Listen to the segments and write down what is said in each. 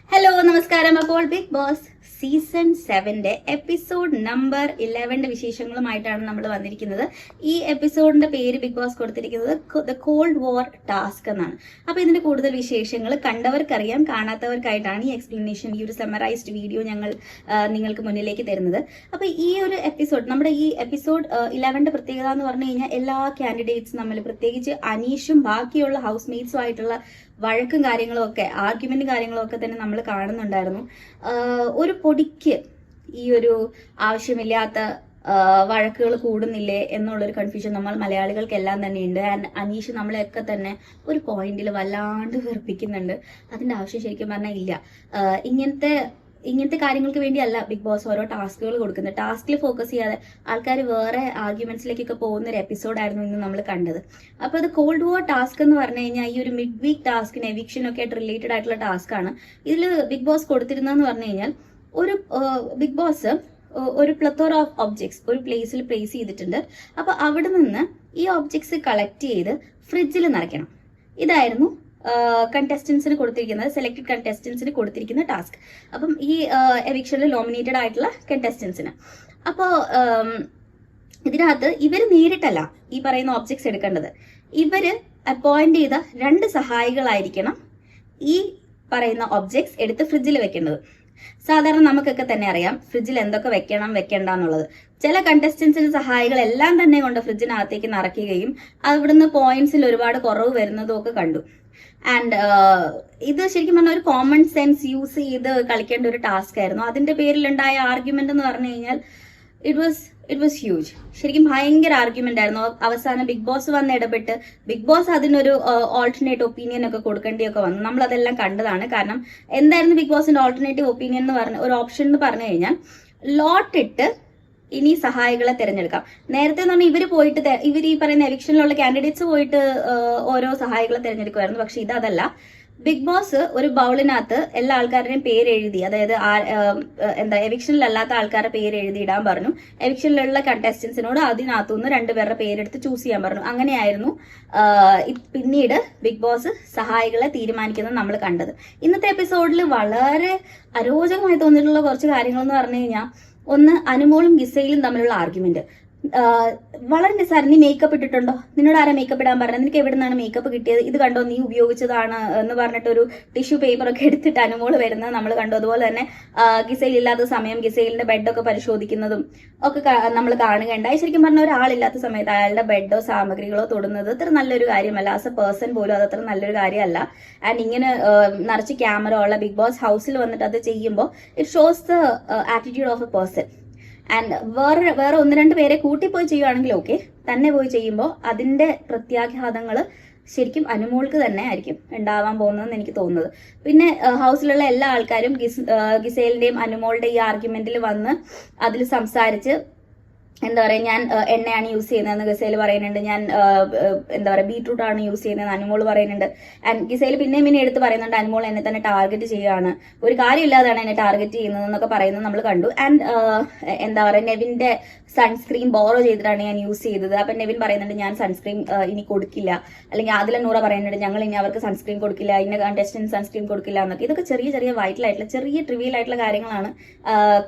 Hello നമസ്കാരം. അപ്പോൾ Bigg Boss season 7 episode number 11 വിശേഷങ്ങളുമായിട്ടാണ് നമ്മൾ വന്നിരിക്കുന്നത്. ഈ എപ്പിസോഡിന്റെ പേര് ബിഗ് ബോസ് കൊടുത്തിരിക്കുന്നത് ദ കോൾഡ് വാർ ടാസ്ക് എന്നാണ്. അപ്പൊ ഇതിന്റെ കൂടുതൽ വിശേഷങ്ങൾ കണ്ടവർക്കറിയാം, കാണാത്തവർക്കായിട്ടാണ് ഈ എക്സ്പ്ലനേഷൻ, ഈ ഒരു സമറൈസ്ഡ് വീഡിയോ ഞങ്ങൾ നിങ്ങൾക്ക് മുന്നിലേക്ക് തരുന്നത്. അപ്പൊ ഈ ഒരു എപ്പിസോഡ്, നമ്മുടെ ഈ എപ്പിസോഡ് 11 പ്രത്യേകത എന്ന് പറഞ്ഞു കഴിഞ്ഞാൽ എല്ലാ കാൻഡിഡേറ്റ്സും തമ്മിൽ, പ്രത്യേകിച്ച് അനീഷും ബാക്കിയുള്ള ഹൗസ് മേറ്റ്സും ആയിട്ടുള്ള വഴക്കും കാര്യങ്ങളും ഒക്കെ, ആർഗ്യുമെന്റ് കാര്യങ്ങളും ഒക്കെ തന്നെ നമ്മൾ കാണുന്നുണ്ടായിരുന്നു. ഒരു പൊടിക്ക് ഈ ഒരു ആവശ്യമില്ലാത്ത വഴക്കുകൾ കൂടുന്നില്ലേ എന്നുള്ളൊരു കൺഫ്യൂഷൻ നമ്മൾ മലയാളികൾക്കെല്ലാം തന്നെ ഉണ്ട്. ആൻഡ് അനീഷ് നമ്മളെയൊക്കെ തന്നെ ഒരു പോയിന്റിൽ വല്ലാണ്ട് വെറുപ്പിക്കുന്നുണ്ട്. അതിന്റെ ആവശ്യം ശരിക്കും പറഞ്ഞാൽ ഇല്ല. ഇങ്ങനത്തെ കാര്യങ്ങൾക്ക് വേണ്ടിയല്ല ബിഗ് ബോസ് ഓരോ ടാസ്കുകൾ കൊടുക്കുന്നത്. ടാസ്കിൽ ഫോക്കസ് ചെയ്യാതെ ആൾക്കാർ വേറെ ആർഗ്യുമെന്റ്സിലേക്കൊക്കെ പോകുന്ന ഒരു എപ്പിസോഡായിരുന്നു ഇന്ന് നമ്മൾ കണ്ടത്. അപ്പോൾ ഇത് കോൾഡ് വാർ ടാസ്ക് എന്ന് പറഞ്ഞു കഴിഞ്ഞാൽ ഈ ഒരു മിഡ് വീക്ക് ടാസ്കിന്, എവിക്ഷനൊക്കെ ആയിട്ട് റിലേറ്റഡ് ആയിട്ടുള്ള ടാസ്ക് ആണ്. ഇതിൽ ബിഗ് ബോസ് കൊടുത്തിരുന്നതെന്ന് പറഞ്ഞു കഴിഞ്ഞാൽ, ഒരു ബിഗ് ബോസ് ഒരു പ്ലത്തോർ ഓഫ് ഒബ്ജക്ട്സ് ഒരു പ്ലേസിൽ പ്ലേസ് ചെയ്തിട്ടുണ്ട്. അപ്പൊ അവിടെ നിന്ന് ഈ ഒബ്ജക്ട്സ് കളക്ട് ചെയ്ത് ഫ്രിഡ്ജിൽ നിറയ്ക്കണം. ഇതായിരുന്നു കണ്ടസ്റ്റൻസിന് കൊടുത്തിരിക്കുന്നത്, സെലക്ടഡ് കണ്ടസ്റ്റൻസിന് കൊടുത്തിരിക്കുന്ന ടാസ്ക്. അപ്പം ഈ എവിക്ഷനിൽ നോമിനേറ്റഡ് ആയിട്ടുള്ള കണ്ടസ്റ്റൻസിന്. അപ്പോൾ ഇതിനകത്ത് ഇവര് നേരിട്ടല്ല ഈ പറയുന്ന ഒബ്ജക്ട്സ് എടുക്കേണ്ടത്. ഇവര് അപ്പോയിന്റ് ചെയ്ത 2 സഹായികളായിരിക്കണം ഈ പറയുന്ന ഒബ്ജക്ട്സ് എടുത്ത് ഫ്രിഡ്ജിൽ വെക്കേണ്ടത്. സാധാരണ നമുക്കൊക്കെ തന്നെ അറിയാം ഫ്രിഡ്ജിൽ എന്തൊക്കെ വെക്കണം വെക്കണ്ട എന്നുള്ളത്. ചില കണ്ടസ്റ്റൻസിന് സഹായികൾ എല്ലാം തന്നെ കൊണ്ട് ഫ്രിഡ്ജിനകത്തേക്ക് നിറയ്ക്കുകയും അവിടുന്ന് പോയിന്റ്സിൽ ഒരുപാട് കുറവ് വരുന്നതും ഒക്കെ കണ്ടു. ആൻഡ് ഇത് ശരിക്കും പറഞ്ഞാൽ ഒരു കോമൺ സെൻസ് യൂസ് ചെയ്ത് കളിക്കേണ്ട ഒരു ടാസ്ക് ആയിരുന്നു. അതിന്റെ പേരിലുണ്ടായ ആർഗ്യുമെന്റ് എന്ന് പറഞ്ഞു കഴിഞ്ഞാൽ ഇറ്റ് വാസ് ഹ്യൂജ്. ശരിക്കും ഭയങ്കര ആർഗ്യുമെന്റ് ആയിരുന്നു. അവസാനം ബിഗ് ബോസ് വന്ന് ഇടപെട്ട് ബിഗ് ബോസ് അതിനൊരു ഓൾട്ടർനേറ്റ് ഒപ്പീനിയൻ ഒക്കെ കൊടുക്കേണ്ടിയൊക്കെ വന്നു. നമ്മൾ അതെല്ലാം കണ്ടതാണ്. കാരണം എന്തായിരുന്നു ബിഗ് ബോസിന്റെ ഓൾട്ടർനേറ്റീവ് ഒപ്പീനിയൻ എന്ന് പറഞ്ഞ ഒരു ഓപ്ഷൻ എന്ന് പറഞ്ഞു കഴിഞ്ഞാൽ, ലോട്ട് ഇട്ട് ഇനി സഹായികളെ തിരഞ്ഞെടുക്കാം. നേരത്തെ എന്ന് പറഞ്ഞാൽ ഇവർ ഈ പറയുന്ന എലക്ഷനിലുള്ള കാൻഡിഡേറ്റ്സ് പോയിട്ട് ഓരോ സഹായികളെ തിരഞ്ഞെടുക്കുമായിരുന്നു. പക്ഷെ ഇതല്ല. ബിഗ് ബോസ് ഒരു ബൗളിനകത്ത് എല്ലാ ആൾക്കാരുടെയും പേര് എഴുതി, അതായത് എവിക്ഷനിലല്ലാത്ത ആൾക്കാരുടെ പേര് എഴുതിയിടാൻ പറഞ്ഞു. എവിക്ഷനിലുള്ള കണ്ടസ്റ്റൻസിനോട് അതിനകത്തുനിന്ന് 2 പേരുടെ പേരെടുത്ത് ചൂസ് ചെയ്യാൻ പറഞ്ഞു. അങ്ങനെയായിരുന്നു പിന്നീട് ബിഗ് ബോസ് സഹായികളെ തീരുമാനിക്കുന്നത് നമ്മൾ കണ്ടത്. ഇന്നത്തെ എപ്പിസോഡിൽ വളരെ അരോചകമായി തോന്നിയിട്ടുള്ള കുറച്ച് കാര്യങ്ങൾ എന്ന് പറഞ്ഞു കഴിഞ്ഞാൽ, ഒന്ന്, അനുമോളും ഗിസയിലും തമ്മിലുള്ള ആർഗ്യുമെന്റ്. വളരെ നിസ്സാരം. നീ മേക്കപ്പ് ഇട്ടിട്ടുണ്ടോ? നിന്നോട് ആരാ മേക്കപ്പ് ഇടാൻ പറഞ്ഞത്? നിനക്ക് എവിടെ നിന്നാണ് മേക്കപ്പ് കിട്ടിയത്? ഇത് കണ്ടോ, നീ ഉപയോഗിച്ചതാണ് എന്ന് പറഞ്ഞിട്ട് ഒരു ടിഷ്യൂ പേപ്പർ ഒക്കെ എടുത്തിട്ട് അനുമോള് വരുന്നത് നമ്മൾ കണ്ടു. അതുപോലെ തന്നെ ഗിസയിൽ ഇല്ലാത്ത സമയം ഗിസയിലിന്റെ ബെഡൊക്കെ പരിശോധിക്കുന്നതും ഒക്കെ നമ്മൾ കാണുകയുണ്ടായി. ശരിക്കും പറഞ്ഞ ഒരാളില്ലാത്ത സമയത്ത് അയാളുടെ ബെഡോ സാമഗ്രികളോ തൊടുന്നത് അത്ര നല്ലൊരു കാര്യമല്ല. ആസ് എ പേഴ്സൺ പോലും അത് അത്ര നല്ലൊരു കാര്യമല്ല. ആൻഡ് ഇങ്ങനെ നിറച്ച് ക്യാമറ ഉള്ള ബിഗ് ബോസ് ഹൗസിൽ വന്നിട്ട് അത് ചെയ്യുമ്പോൾ it shows the attitude of A person. And വേറെ 1-2 പേരെ കൂട്ടിപ്പോയി ചെയ്യുവാണെങ്കിൽ ഓക്കെ, തന്നെ പോയി ചെയ്യുമ്പോൾ അതിന്റെ പ്രത്യാഘാതങ്ങൾ ശരിക്കും അനുമോൾക്ക് തന്നെ ആയിരിക്കും ഉണ്ടാവാൻ പോകുന്നതെന്ന് എനിക്ക് തോന്നുന്നത്. പിന്നെ ഹൗസിലുള്ള എല്ലാ ആൾക്കാരും ഗിസേലിന്റെയും അനുമോളുടെ ഈ ആർഗ്യുമെന്റിൽ വന്ന് അതിൽ സംസാരിച്ച്, എന്താ പറയാ, ഞാൻ എണ്ണയാണ് യൂസ് ചെയ്യുന്നതെന്ന് ഗിസേൽ പറയുന്നുണ്ട്. ഞാൻ എന്താ പറയാ ബീട്രൂട്ട് ആണ് യൂസ് ചെയ്യുന്നതെന്ന് അനുമോൾ പറയുന്നുണ്ട്. ആൻഡ് ഗിസേൽ പിന്നെയും എടുത്ത് പറയുന്നുണ്ട് അനുമോൾ എന്നെ തന്നെ ടാർഗറ്റ് ചെയ്യുകയാണ്, ഒരു കാര്യമില്ലാതാണ് എന്നെ ടാർഗറ്റ് ചെയ്യുന്നത് എന്നൊക്കെ പറയുന്നത് നമ്മൾ കണ്ടു. ആൻഡ് എന്താ പറയാ, നെവിന്റെ സൺസ്ക്രീൻ ബോറോ ചെയ്തിട്ടാണ് ഞാൻ യൂസ് ചെയ്തത്. അപ്പൊ നെവിൻ പറയുന്നുണ്ട് ഞാൻ സൺസ്ക്രീൻ ഇനി കൊടുക്കില്ല. അല്ലെങ്കിൽ ആദില നൂറ പറയുന്നുണ്ട് ഞങ്ങൾ ഇനി അവർക്ക് സൺസ്ക്രീൻ കൊടുക്കില്ല, ഇന്ന കണ്ടസ്റ്റന്റ് സൺസ്ക്രീൻ കൊടുക്കില്ല എന്നൊക്കെ. ഇതൊക്കെ ചെറിയ വൈറ്റലായിട്ടുള്ള ട്രിവിയൽ ആയിട്ടുള്ള കാര്യങ്ങളാണ്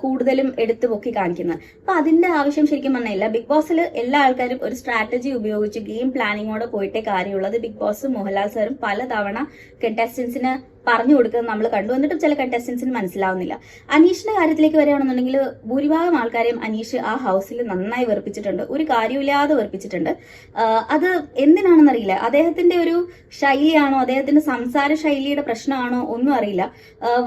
കൂടുതലും എടുത്തു പൊക്കി കാണിക്കുന്നത്. അപ്പൊ അതിന്റെ ആവശ്യം ശരിക്കും പറഞ്ഞില്ല. ബിഗ് ബോസിൽ എല്ലാ ആൾക്കാരും ഒരു സ്ട്രാറ്റജി ഉപയോഗിച്ച് ഗെയിം പ്ലാനിങ്ങോടെ പോയിട്ടേ കാര്യമുള്ളത്. ബിഗ് ബോസും മോഹൻലാൽ സാറും പലതവണ കണ്ടസ്റ്റൻസിന് പറഞ്ഞു കൊടുക്കുന്നത് നമ്മൾ കണ്ടു. എന്നിട്ടും ചില കണ്ടസ്റ്റൻസിന് മനസ്സിലാവുന്നില്ല. അനീഷിന്റെ കാര്യത്തിലേക്ക് വരികയാണെന്നുണ്ടെങ്കിൽ ഭൂരിഭാഗം ആൾക്കാരെയും അനീഷ് ആ ഹൗസിൽ നന്നായി വെറുപ്പിച്ചിട്ടുണ്ട്. ഒരു കാര്യമില്ലാതെ വെറുപ്പിച്ചിട്ടുണ്ട്. അത് എന്തിനാണെന്നറിയില്ല. അദ്ദേഹത്തിന്റെ ഒരു ശൈലിയാണോ, അദ്ദേഹത്തിന്റെ സംസാര ശൈലിയുടെ പ്രശ്നമാണോ ഒന്നും അറിയില്ല.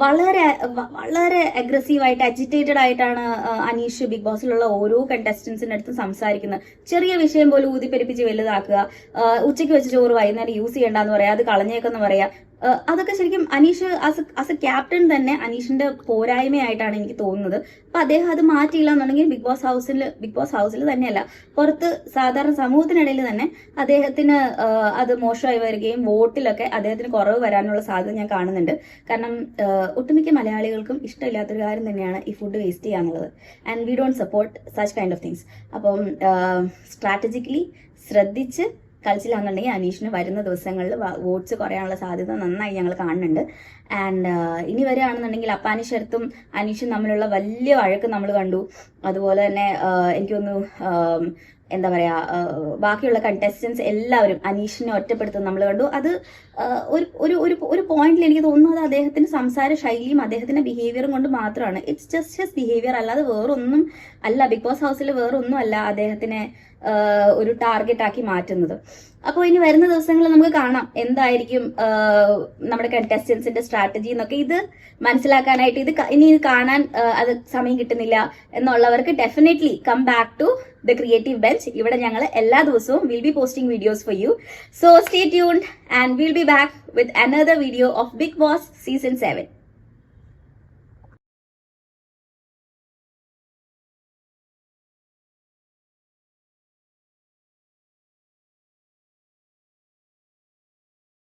വളരെ അഗ്രസീവായിട്ട്, അജിറ്റേറ്റഡ് ആയിട്ടാണ് അനീഷ് ബിഗ് ബോസിലുള്ള ഓരോ കണ്ടസ്റ്റൻസിന്റെ അടുത്ത് സംസാരിക്കുന്നത്. ചെറിയ വിഷയം പോലും ഊതിപ്പെരിപ്പിച്ച് വലുതാക്കുക. ഉച്ചയ്ക്ക് വെച്ച് ചോറ് വൈകുന്നേരം യൂസ് ചെയ്യണ്ടെന്ന് പറയാം, അത് കളഞ്ഞേക്കെന്ന് പറയാ. അതൊക്കെ ശരിക്കും അനീഷ് ആസ് എ ക്യാപ്റ്റൻ തന്നെ അനീഷിന്റെ പോരായ്മയായിട്ടാണ് എനിക്ക് തോന്നുന്നത്. അപ്പൊ അദ്ദേഹം അത് മാറ്റിയില്ല എന്നുണ്ടെങ്കിൽ ബിഗ് ബോസ് ഹൗസിൽ തന്നെയല്ല, പുറത്ത് സാധാരണ സമൂഹത്തിനിടയിൽ തന്നെ അദ്ദേഹത്തിന് അത് മോശമായി വരികയും വോട്ടിലൊക്കെ അദ്ദേഹത്തിന് കുറവ് വരാനുള്ള സാധ്യത ഞാൻ കാണുന്നുണ്ട്. കാരണം ഒട്ടുമിക്ക മലയാളികൾക്കും ഇഷ്ടമില്ലാത്തൊരു കാര്യം തന്നെയാണ് ഈ ഫുഡ് വേസ്റ്റ് ചെയ്യാന്നുള്ളത്. And we don't support such kind of things. അപ്പം സ്ട്രാറ്റജിക്കലി ശ്രദ്ധിച്ച് കളിച്ചില്ലാന്നുണ്ടെങ്കിൽ അനീഷിന് വരുന്ന ദിവസങ്ങളിൽ വോട്ട്സ് കുറയാനുള്ള സാധ്യത നന്നായി ഞങ്ങൾ കാണുന്നുണ്ട്. ആൻഡ് ഇനി വരികയാണെന്നുണ്ടെങ്കിൽ അപ്പാനി ശരത്തും അനീഷും തമ്മിലുള്ള വലിയ വഴക്ക് നമ്മൾ കണ്ടു. അതുപോലെ തന്നെ എനിക്കൊന്നു എന്താ പറയാ, ബാക്കിയുള്ള കണ്ടസ്റ്റൻസ് എല്ലാവരും അനീഷിനെ ഒറ്റപ്പെടുത്തുന്നത് നമ്മൾ കണ്ടു. അത് ഒരു പോയിന്റിൽ എനിക്ക് തോന്നുന്നു അത് അദ്ദേഹത്തിന്റെ സംസാര ശൈലിയും അദ്ദേഹത്തിന്റെ ബിഹേവിയറും കൊണ്ട് മാത്രമാണ്. ഇറ്റ്സ് ജസ്റ്റ് ഹിസ് ബിഹേവിയർ, അല്ലാതെ വേറൊന്നും അല്ല. ബിഗ് ബോസ് ഹൗസിൽ വേറൊന്നും അല്ല അദ്ദേഹത്തിനെ ഒരു ടാർഗറ്റ് ആക്കി മാറ്റുന്നത്. അപ്പോൾ ഇനി വരുന്ന ദിവസങ്ങളിൽ നമുക്ക് കാണാം എന്തായിരിക്കും നമ്മുടെ കണ്ടസ്റ്റൻസിന്റെ സ്ട്രാറ്റജി എന്നൊക്കെ. ഇത് മനസ്സിലാക്കാനായിട്ട് ഇനി ഇത് കാണാൻ അത് സമയം കിട്ടുന്നില്ല എന്നുള്ളവർക്ക് definitely come back to the creative bench. ഇവിടെ ഞങ്ങൾ എല്ലാ ദിവസവും will be posting videos for you. So stay tuned and will be back with another video of Bigg Boss season 7.